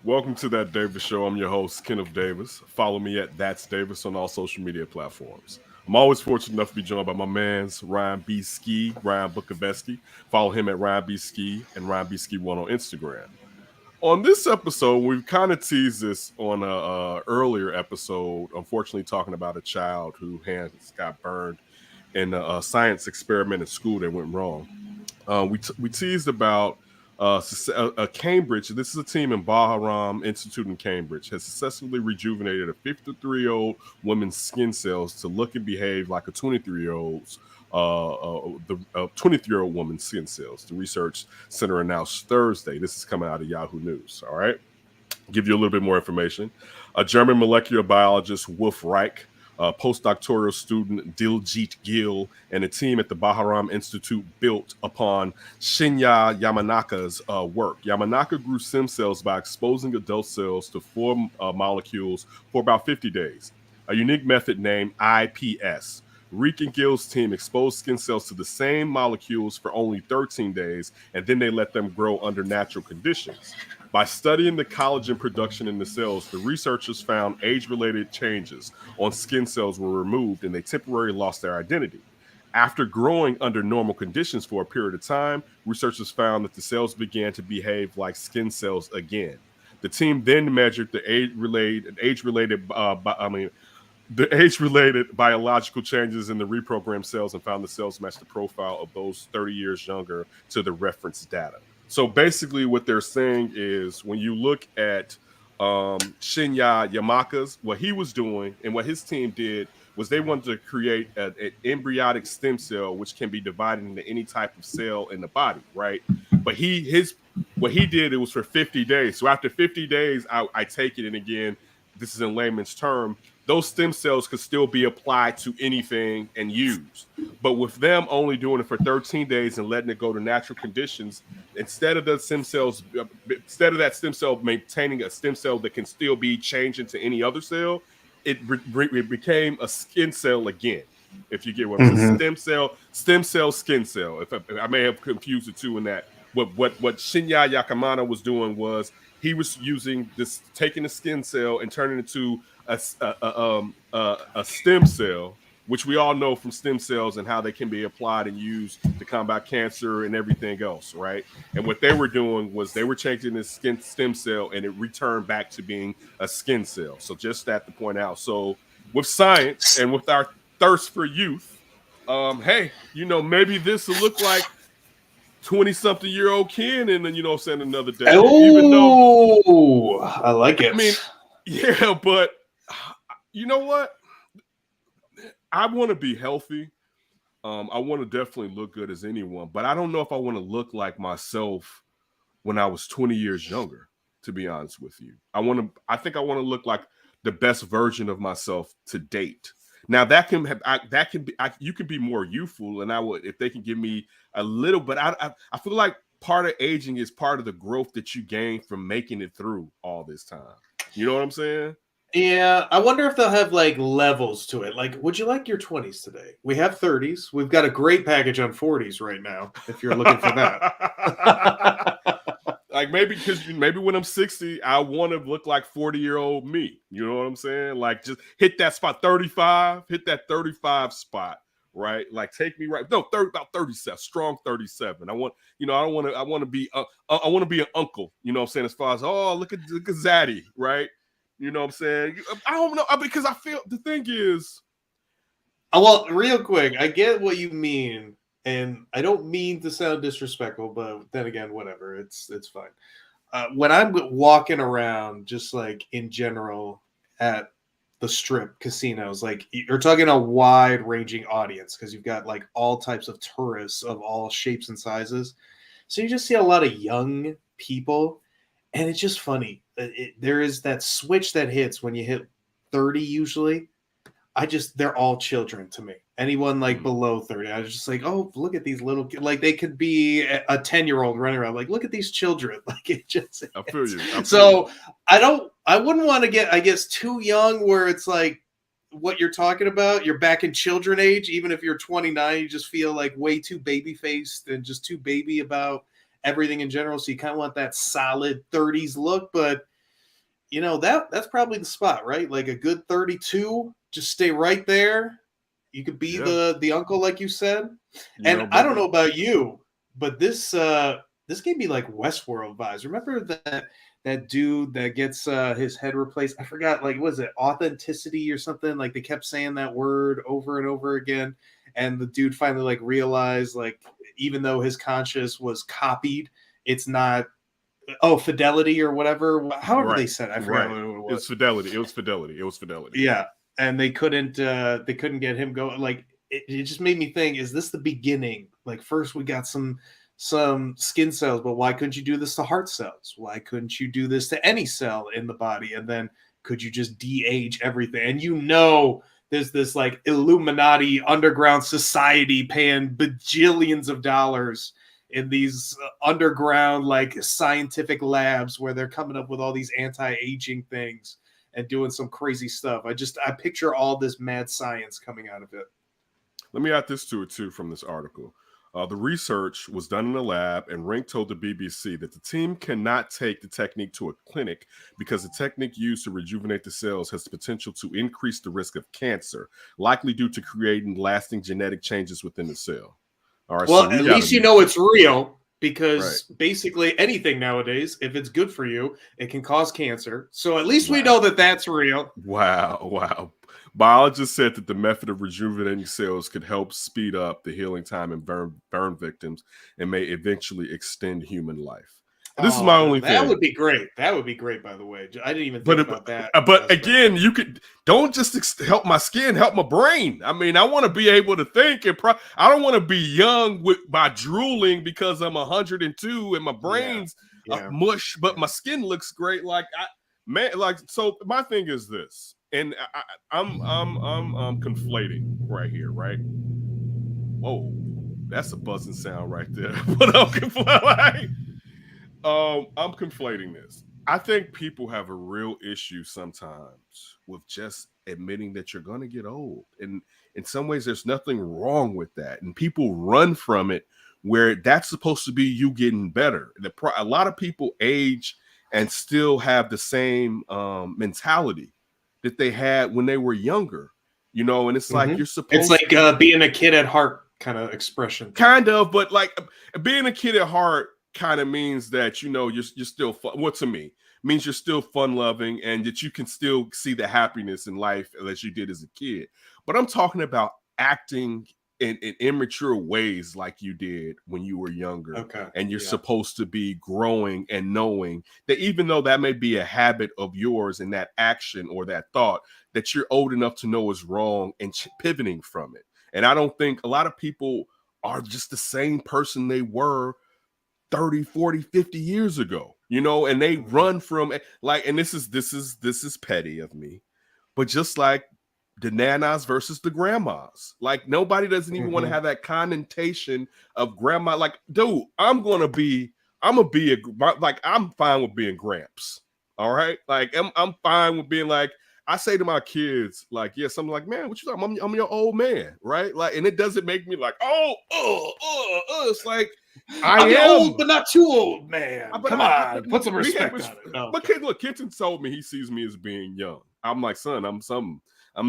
Welcome to That Davis Show. I'm your host, Kenneth Davis. Follow me at That's Davis on all social media platforms. I'm always fortunate enough to be joined by my man's Ryan B. Ski, Ryan Bukoveski. Follow him at Ryan B. Ski and Ryan B. Ski 1 on Instagram. On this episode, we've kind of teased this on a earlier episode, unfortunately talking about a child who hands got burned in a science experiment in school that went wrong. We teased about Cambridge. This is a team in Baharam Institute in Cambridge has successfully rejuvenated a 53-year-old woman's skin cells to look and behave like a 23-year-old's. The 23-year-old woman's skin cells. The research center announced Thursday. This is coming out of Yahoo News. All right, give you a little bit more information. A German molecular biologist, Wolf Reich, postdoctoral student Diljit Gill, and a team at the Baharam Institute built upon Shinya Yamanaka's work. Yamanaka grew stem cells by exposing adult cells to four molecules for about 50 days, a unique method named IPS. Reek and Gill's team exposed skin cells to the same molecules for only 13 days, and then they let them grow under natural conditions. By studying the collagen production in the cells, the researchers found age-related changes on skin cells were removed and they temporarily lost their identity. After growing under normal conditions for a period of time, researchers found that the cells began to behave like skin cells again. The team then measured the age-related biological changes in the reprogrammed cells and found the cells matched the profile of those 30 years younger to the reference data. So basically, what they're saying is when you look at Shinya Yamaka's, what he was doing and what his team did was they wanted to create an embryonic stem cell which can be divided into any type of cell in the body, right? But what he did, it was for 50 days. So after 50 days, I take it, and again, this is in layman's term, those stem cells could still be applied to anything and used. But with them only doing it for 13 days and letting it go to natural conditions, instead of that stem cell maintaining a stem cell that can still be changed into any other cell, it became a skin cell again. If you get what I'm saying, stem cell, skin cell. If I may have confused the two in that. What Shinya Yakamana was doing was he was using this, taking the skin cell and turning it into a stem cell, which we all know from stem cells and how they can be applied and used to combat cancer and everything else, right? And what they were doing was they were changing this stem cell and it returned back to being a skin cell. So just that to point out. So with science and with our thirst for youth, hey, maybe this will look like 20-something-year-old Ken, and then saying another day. Even though, I like it. I mean, yeah, but you know what? I want to be healthy. I want to definitely look good as anyone, but I don't know if I want to look like myself when I was 20 years younger. To be honest with you, I think I want to look like the best version of myself to date. Now you can be more youthful, and I would if they can give me a little. But I feel like part of aging is part of the growth that you gain from making it through all this time. You know what I'm saying? Yeah, I wonder if they'll have like levels to it. Like, would you like your 20s today? We have 30s. We've got a great package on 40s right now. If you're looking for that. Like maybe when I'm 60, I want to look like 40-year-old me. You know what I'm saying? Like just hit that spot, 35, hit that 35 spot, right? Like take me right. No, about 37, strong 37. I want to be an uncle, you know what I'm saying? As far as look at Zaddy, right? You know what I'm saying? I don't know because I feel the thing is. Well, real quick, I get what you mean. And I don't mean to sound disrespectful, but then again, whatever. It's fine. When I'm walking around, just like in general at the strip casinos, like you're talking a wide-ranging audience because you've got like all types of tourists of all shapes and sizes. So you just see a lot of young people, and it's just funny. There is that switch that hits when you hit 30 usually. They're all children to me. Anyone like below 30, I was just like, oh, look at these little kids. Like they could be a 10-year-old running around. Like, look at these children. Like it just. I feel you. I wouldn't want to get, I guess, too young where it's like what you're talking about. You're back in children age. Even if you're 29, you just feel like way too baby faced and just too baby about everything in general. So you kind of want that solid 30s look, but you know, that's probably the spot, right? Like a good 32, just stay right there. You could be Yeah, the uncle, like you said. you And know, I but don't know about you, but this gave me like Westworld vibes. Remember that dude that gets his head replaced? I forgot, like, was it authenticity or something? Like they kept saying that word over and over again, and the dude finally like realized, like, even though his conscious was copied, it's not. Oh, fidelity or whatever. However right, they said, I forgot right. what it It was was. fidelity. It was fidelity. It was fidelity. Yeah, and they couldn't get him going. Like it just made me think: is this the beginning? Like first we got some skin cells, but why couldn't you do this to heart cells? Why couldn't you do this to any cell in the body? And then could you just de-age everything? And you know, there's this like Illuminati underground society paying bajillions of dollars in these underground like scientific labs where they're coming up with all these anti-aging things and doing some crazy stuff. I picture all this mad science coming out of it. Let me add this to it too from this article. The research was done in a lab, and Rank told the BBC that the team cannot take the technique to a clinic because the technique used to rejuvenate the cells has the potential to increase the risk of cancer, likely due to creating lasting genetic changes within the cell. All right, so Well, we at got least you to know it's real right. because basically anything nowadays, if it's good for you, it can cause cancer. So at least we Wow. know that that's real. Wow, wow. Biologists said that the method of rejuvenating cells could help speed up the healing time in burn victims and may eventually extend human life. And this is my Oh, only that thing. would be great. That would be great, by the way. I didn't even think But about that but aspect. again, you could don't just help my skin, help my brain. I mean, I want to be able to think and I don't want to be young by drooling because I'm 102 and my Yeah, brain's yeah. mush, but Yeah. my skin looks great. Man, like so. My thing is this, and I'm conflating right here, right? Whoa, that's a buzzing sound right there. But I'm conflating this. I think people have a real issue sometimes with just admitting that you're going to get old. And in some ways, there's nothing wrong with that. And people run from it where that's supposed to be you getting better. A lot of people age and still have the same mentality that they had when they were younger, and it's like Mm-hmm. you're It's supposed like to being a kid at heart kind of expression. kind of, but like being a kid at heart kind of means that you're still fun. What to me means you're still fun loving and that you can still see the happiness in life as you did as a kid. But I'm talking about acting in immature ways like you did when you were younger, Okay. and you're Yeah. supposed to be growing and knowing that even though that may be a habit of yours and that action or that thought, that you're old enough to know is wrong and pivoting from it. And I don't think a lot of people are just the same person they were 30, 40, 50 years ago, and they Mhm. run from like, and this is petty of me, but just like the nanas versus the grandmas, like nobody doesn't even want to Mhm. have that connotation of grandma. Like, dude, I'm fine with being gramps. All right. Like I'm fine with being like, I say to my kids, like, yes, I'm like, man, what you talking? I'm your old man, right? Like, and it doesn't make me like, it's like I I'm the old am. but not too old man. But Come on, put some we have, respect on it. Oh, but okay. look, Kenton told me he sees me as being young. I'm like, son, I'm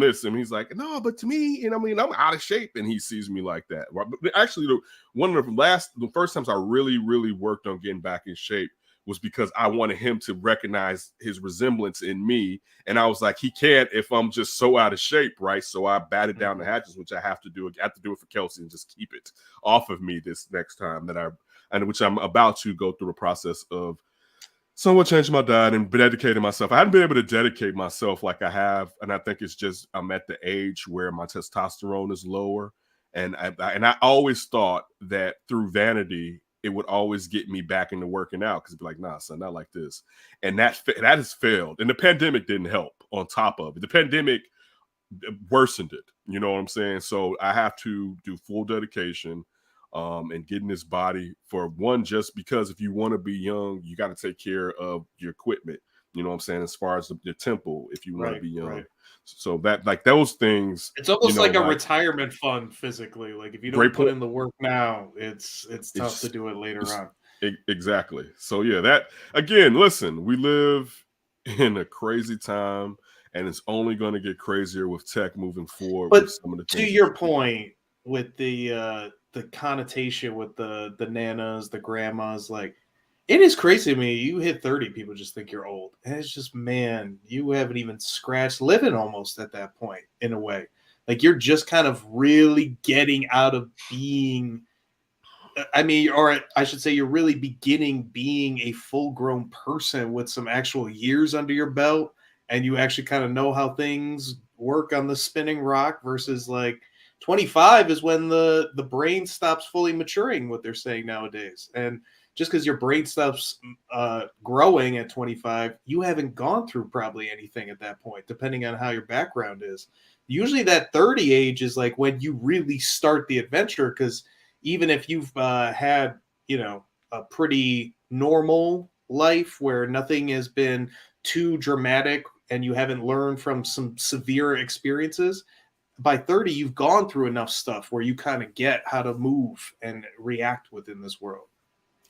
this, and he's like, no, but to me, and I mean, I'm out of shape, and he sees me like that. But actually, the first times I really, really worked on getting back in shape was because I wanted him to recognize his resemblance in me, and I was like, he can't if I'm just so out of shape, right? So I batted down the hatches, which I have to do. I have to do it for Kelsey and just keep it off of me this next time and which I'm about to go through a process of somewhat changing my diet and dedicating myself. I hadn't been able to dedicate myself like I have, and I think it's just I'm at the age where my testosterone is lower, and I always thought that through vanity it would always get me back into working out because it'd be like, nah, son, not like this, and that has failed, and the pandemic didn't help. On top of it, the pandemic worsened it. You know what I'm saying? So I have to do full dedication and get in this body for one, just because if you want to be young, you got to take care of your equipment. You know what I'm saying? As far as the temple, if you want to Right, be young. right. So that like those things, It's almost like a like retirement fund physically. Like if you great don't put point. in the work now, it's It's tough to just do it later it's on. exactly. So yeah, that again, listen, we live in a crazy time, and it's only going to get crazier with tech moving forward. But with some of the to things your point, with the connotation with the nanas, the grandmas, like it is crazy to me. You hit 30, people just think you're old. And it's just, man, you haven't even scratched living almost at that point, in a way. Like you're just kind of really getting out of being, I mean, or I should say, you're really beginning being a full grown person with some actual years under your belt. And you actually kind of know how things work on the spinning rock versus like 25 is when the brain stops fully maturing, what they're saying nowadays. And just because your brain stops growing at 25, you haven't gone through probably anything at that point, depending on how your background is. Usually that 30 age is like when you really start the adventure, because even if you've had, a pretty normal life where nothing has been too dramatic and you haven't learned from some severe experiences, by 30, you've gone through enough stuff where you kind of get how to move and react within this world.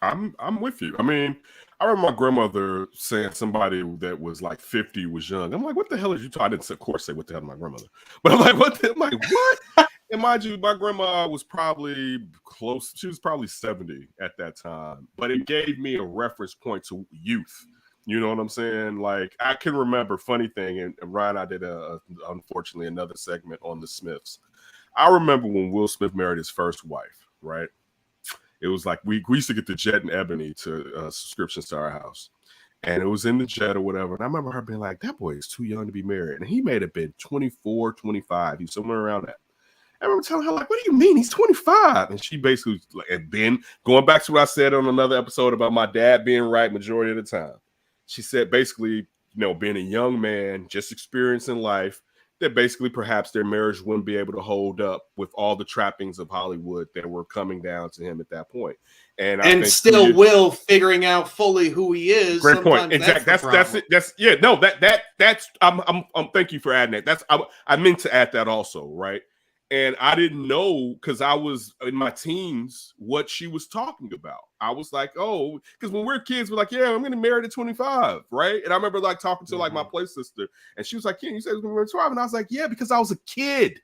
I'm with you. I mean, I remember my grandmother saying somebody that was like 50 was young. I'm like, what the hell is you talking? I didn't, of course, say what the hell to my grandmother, but I'm like, what? I'm like, what? And mind you, my grandma was probably close. She was probably 70 at that time, but it gave me a reference point to youth. You know what I'm saying? Like I can remember, funny thing, and Ryan, I did unfortunately another segment on the Smiths. I remember when Will Smith married his first wife, right? It was like we used to get the Jet and Ebony to subscriptions to our house. And it was in the Jet or whatever. And I remember her being like, that boy is too young to be married. And he may have been 24, 25. He's somewhere around that. I remember telling her, like, what do you mean? He's 25. And she basically, and then going back to what I said on another episode about my dad being right majority of the time. She said basically, being a young man, just experiencing life, that basically perhaps their marriage wouldn't be able to hold up with all the trappings of Hollywood that were coming down to him at that point. And I think still Will figuring out fully who he is. Great point. Exactly. That's it. That's I'm thank you for adding that. I meant to add that also, right? And I didn't know, because I was in my teens, what she was talking about. I was like, oh, because when we're kids, we're like, yeah, I'm getting married at 25, right? And I remember like talking to like my play sister, and she was like, Ken, you said you were married at 12? And I was like, yeah, because I was a kid,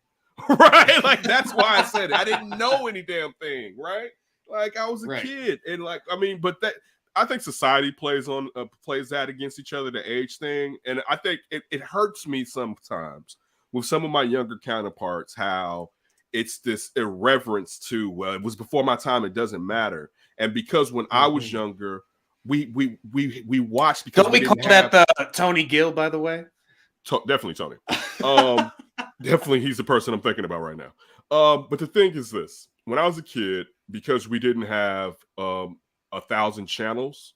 right? Like that's why I said it. I didn't know any damn thing, right? Like I was a kid, and like I mean, but that I think society plays that against each other, the age thing, and I think it hurts me sometimes with some of my younger counterparts, how it's this irreverence to, well, it was before my time, it doesn't matter. And because when I was younger, we watched, because don't we call that the Tony Gill, by the way? Definitely Tony. Definitely he's the person I'm thinking about right now. But the thing is this, when I was a kid, because we didn't have 1,000 channels,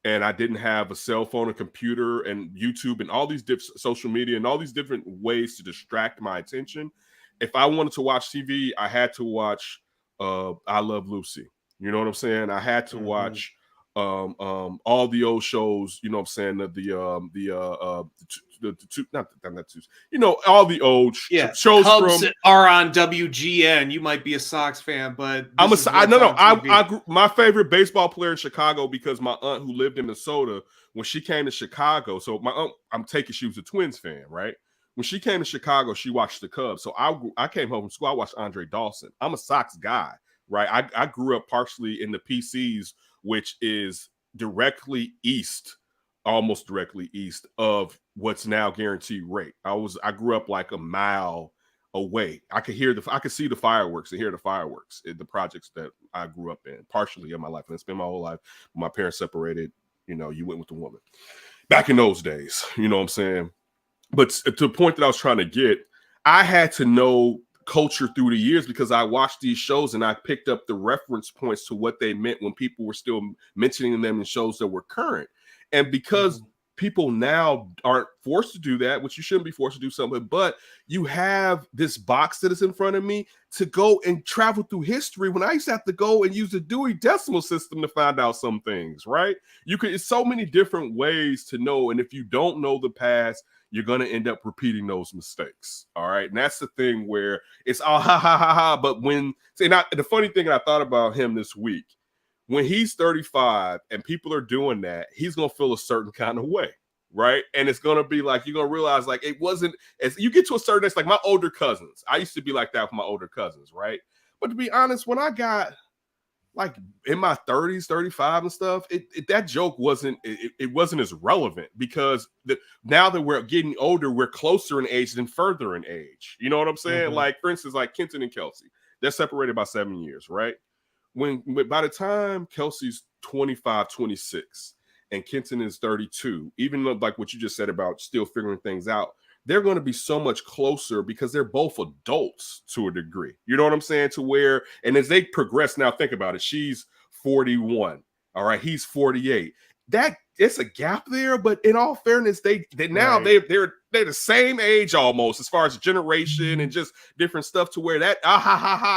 and I didn't have a cell phone, a computer, and YouTube, and all these different social media, and all these different ways to distract my attention. If I wanted to watch TV, I had to watch I Love Lucy. You know what I'm saying? I had to watch all the old shows. You know what I'm saying? All the old shows Cubs are on WGN. You might be a Sox fan, but my favorite baseball player in Chicago, because my aunt who lived in Minnesota, when she came to Chicago, so my aunt, I'm taking she was a Twins fan, right? When she came to Chicago, she watched the Cubs. So I came home from school, I watched Andre Dawson. I'm a Sox guy, right? I grew up partially in the PCs, which is almost directly east of what's now Guaranteed Rate. I grew up like a mile away. I could see the fireworks and hear the fireworks in the projects that I grew up in, partially in my life. And it's been my whole life. My parents separated, you went with the woman. Back in those days, you know what I'm saying? But to the point that I was trying to get, I had to know culture through the years, because I watched these shows and I picked up the reference points to what they meant when people were still mentioning them in shows that were current. And because people now aren't forced to do that, which you shouldn't be forced to do something, but you have this box that is in front of me to go and travel through history, when I used to have to go and use the Dewey Decimal System to find out some things, right? It's so many different ways to know. And if you don't know the past, you're going to end up repeating those mistakes. All right. And that's the thing where it's all ha ha ha ha. But the funny thing I thought about him this week, when he's 35 and people are doing that, he's going to feel a certain kind of way. right? And it's gonna be like you're gonna realize like it wasn't as you get to a certain age, like my older cousins. I used to be like that with my older cousins, right? But to be honest, when I got like in my 30s, 35 and stuff, that joke wasn't it wasn't as relevant because now that we're getting older, we're closer in age than further in age. You know what I'm saying? Like for instance, like Kenton and Kelsey, they're separated by 7 years, right? When by the time Kelsey's 25, 26 and Kenton is 32, even though like what you just said about still figuring things out, they're going to be so much closer because they're both adults to a degree. You know what I'm saying? To where, and as they progress, now think about it. She's 41. All right. He's 48. That it's a gap there, but in all fairness, they're the same age almost as far as generation and just different stuff to where that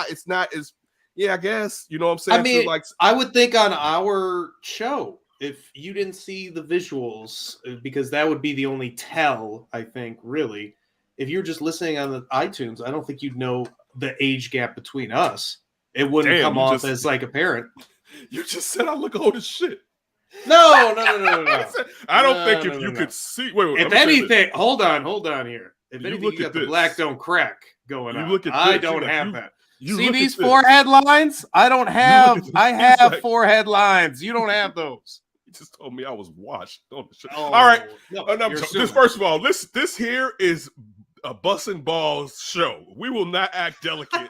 it's not as I guess you know what I'm saying. I mean, like I would think on our show, if you didn't see the visuals, because that would be the only tell, I think, really. If you're just listening on the iTunes, I don't think you'd know the age gap between us. It wouldn't come off as like apparent. You just said I look old as shit. No. I don't think if you could see. Wait. If anything, hold on here. If anything, you got the black don't crack going on. I don't have that. See these forehead lines? I don't have. I have forehead lines. You don't have those. You just told me I was washed. All right. No, first of all, this here is a bussin' balls show. We will not act delicate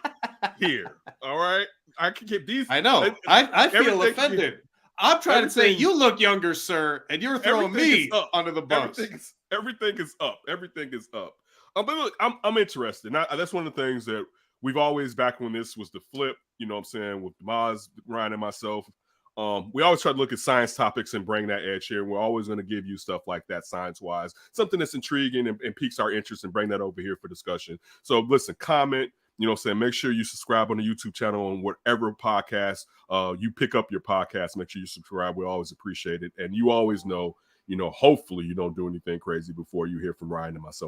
here. All right. I can get these. I know. I feel offended. I'm trying to say you look younger, sir, and you're throwing me under the bus. Everything is up. Everything is up. But look, I'm interested. That's one of the things that we've always, back when this was the flip, you know what I'm saying, with Maz, Ryan, and myself, we always try to look at science topics and bring that edge here. We're always going to give you stuff like that science-wise, something that's intriguing and piques our interest, and bring that over here for discussion. So listen, comment, you know what I'm saying, make sure you subscribe on the YouTube channel on whatever podcast you pick up your podcast. Make sure you subscribe. We always appreciate it. And you always know, hopefully you don't do anything crazy before you hear from Ryan and myself